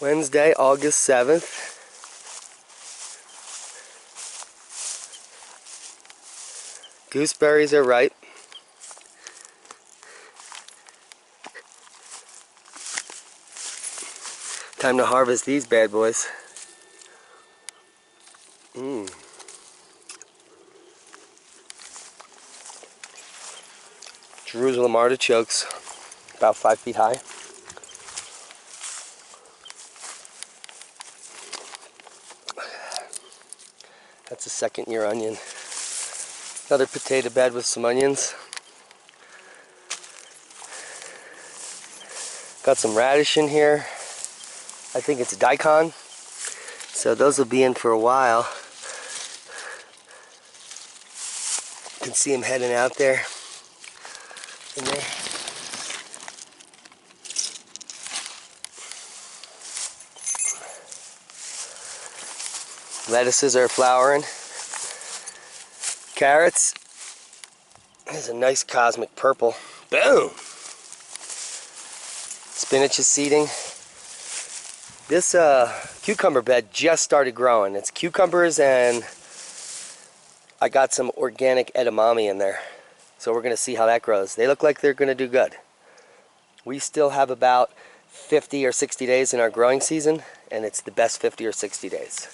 Wednesday, August 7th. Gooseberries are ripe. Time to harvest these bad boys. Jerusalem artichokes, about 5 feet high. That's a second-year onion. Another potato bed with some onions. Got some radish in here. I think it's daikon. So those will be in for a while. You can see them heading out there. In there. Lettuces are flowering. Carrots. There's a nice cosmic purple. Boom! Spinach is seeding. This cucumber bed just started growing. It's cucumbers, and I got some organic edamame in there. So we're going to see how that grows. They look like they're going to do good. We still have about 50 or 60 days in our growing season, and it's the best 50 or 60 days.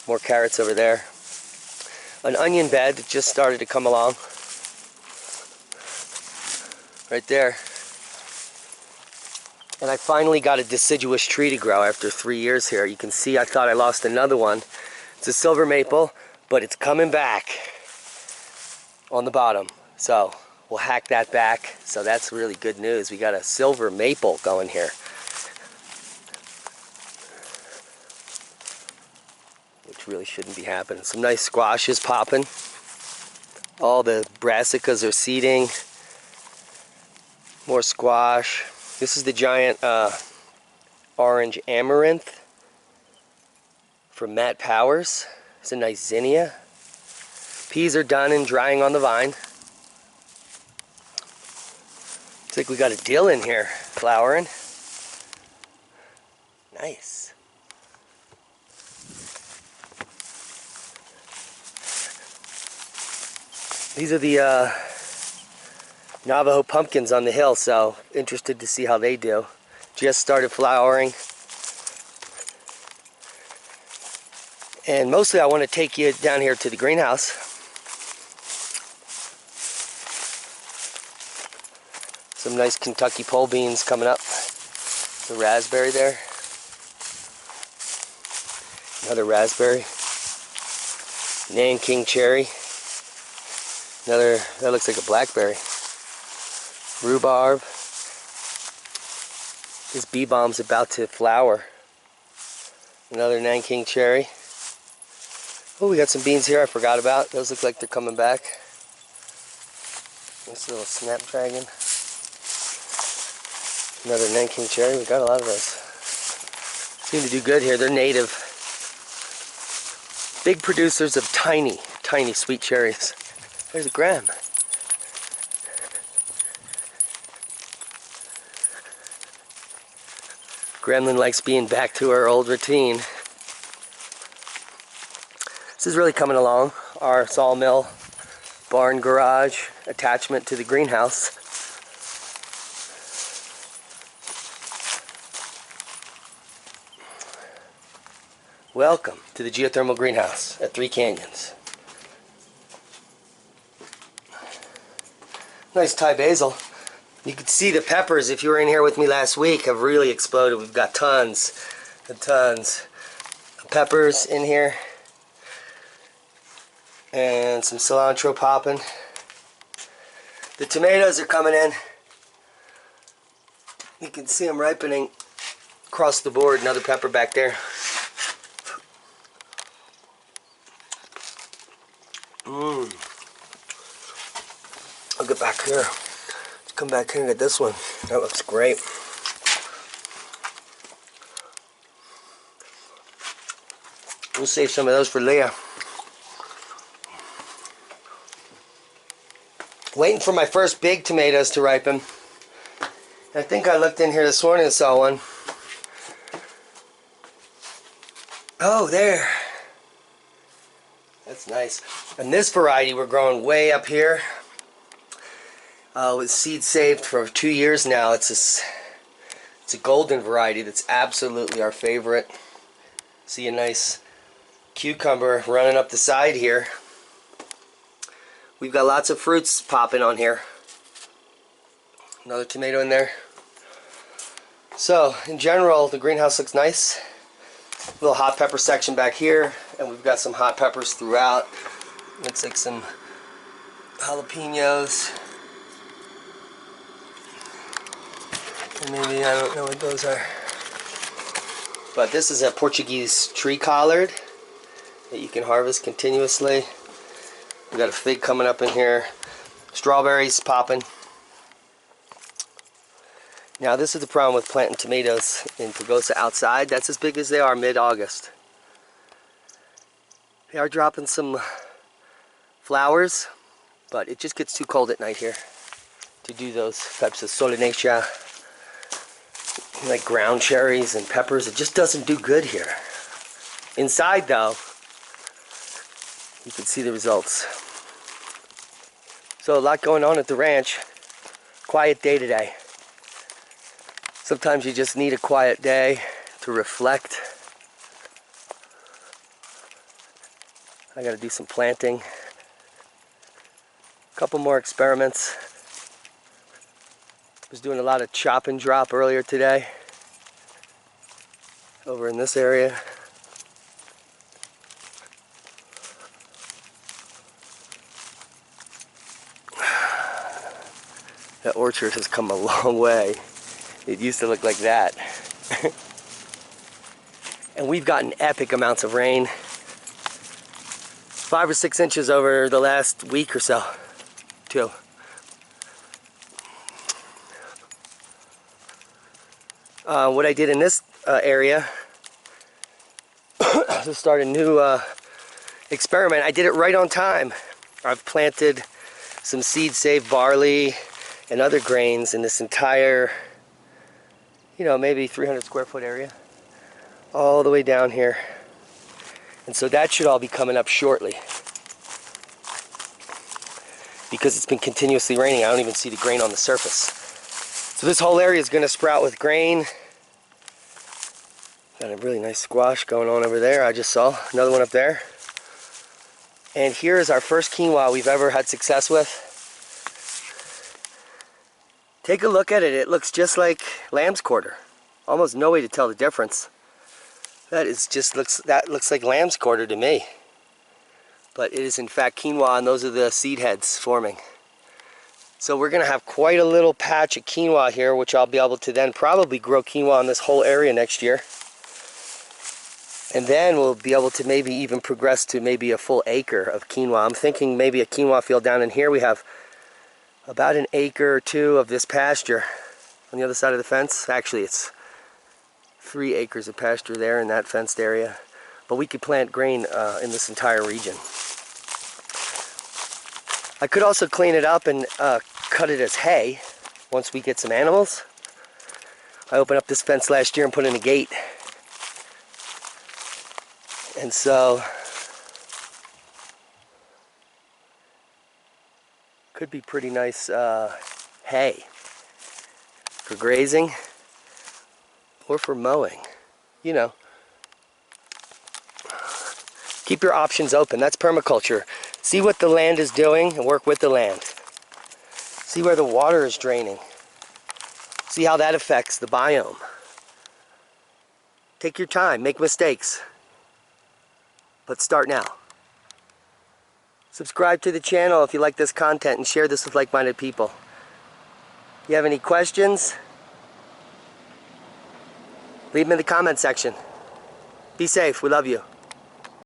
More carrots over there. An onion bed just started to come along. Right there. And I finally got a deciduous tree to grow after 3 years here. You can see I thought I lost another one. It's a silver maple, but it's coming back on the bottom. So we'll hack that back. So that's really good news. We got a silver maple going here. Which really shouldn't be happening. Some nice squashes popping. All the brassicas are seeding. More squash. This is the giant orange amaranth from Matt Powers. It's a nice zinnia. Peas are done and drying on the vine. Looks like we got a dill in here flowering. Nice. These are the Navajo pumpkins on the hill, so interested to see how they do. Just started flowering. And mostly I want to take you down here to the greenhouse. Some nice Kentucky pole beans coming up. The raspberry there. Another raspberry. Nanking cherry. Another, that looks like a blackberry. Rhubarb. This bee balm's about to flower. Another Nanking cherry. Oh, we got some beans here I forgot about. Those look like they're coming back. This little snapdragon. Another Nanking cherry. We got a lot of those. Seem to do good here. They're native. Big producers of tiny, tiny sweet cherries. There's a gram. Gremlin likes being back to our old routine. This is really coming along. Our sawmill, barn garage, attachment to the greenhouse. Welcome to the geothermal greenhouse at 3Canyons. Nice Thai basil. You can see the peppers, if you were in here with me last week, have really exploded. We've got tons and tons of peppers in here. And some cilantro popping. The tomatoes are coming in. You can see them ripening across the board. Another pepper back there. I'll get back here. Let's come back here and get this one. That looks great. We'll save some of those for Leah. Waiting for my first big tomatoes to ripen. I think I looked in here this morning and saw one. Oh, there. That's nice. And this variety we're growing way up here. With seed saved for 2 years now. It's a golden variety that's absolutely our favorite. See a nice cucumber running up the side here. We've got lots of fruits popping on here. Another tomato in there. So, in general, the greenhouse looks nice. Little hot pepper section back here, and we've got some hot peppers throughout. Looks like some jalapenos. And maybe, I don't know what those are. But this is a Portuguese tree collard that you can harvest continuously. We've got a fig coming up in here. Strawberries popping. Now this is the problem with planting tomatoes in Pagosa outside. That's as big as they are mid-August. They are dropping some flowers, but it just gets too cold at night here to do those types of solanaceae, like ground cherries and peppers. It just doesn't do good here. Inside though, you can see the results. So a lot going on at the ranch. Quiet day today. Sometimes you just need a quiet day to reflect. I got to do some planting. A couple more experiments. Was doing a lot of chop and drop earlier today over in this area. That orchard has come a long way. It used to look like that. And we've gotten epic amounts of rain. 5 or 6 inches over the last week or so, too. What I did in this area to start a new experiment, I did it right on time. I've planted some seed-saved barley and other grains in this entire, maybe 300 square foot area, all the way down here. And so that should all be coming up shortly. Because it's been continuously raining, I don't even see the grain on the surface. So this whole area is going to sprout with grain. Got a really nice squash going on over there. I just saw another one up there. And here is our first quinoa we've ever had success with. Take a look at it. It looks just like lamb's quarter. Almost no way to tell the difference. That looks like lamb's quarter to me. But it is in fact quinoa, and those are the seed heads forming. So we're going to have quite a little patch of quinoa here, which I'll be able to then probably grow quinoa in this whole area next year. And then we'll be able to maybe even progress to maybe a full acre of quinoa. I'm thinking maybe a quinoa field down in here. We have about an acre or two of this pasture on the other side of the fence. Actually, it's 3 acres of pasture there in that fenced area. But we could plant grain in this entire region. I could also clean it up and cut it as hay once we get some animals. I opened up this fence last year and put in a gate. And so, could be pretty nice hay for grazing or for mowing, Keep your options open. That's permaculture. See what the land is doing and work with the land. See where the water is draining. See how that affects the biome. Take your time, make mistakes. But start now. Subscribe to the channel if you like this content and share this with like-minded people. If you have any questions, leave them in the comment section. Be safe. We love you.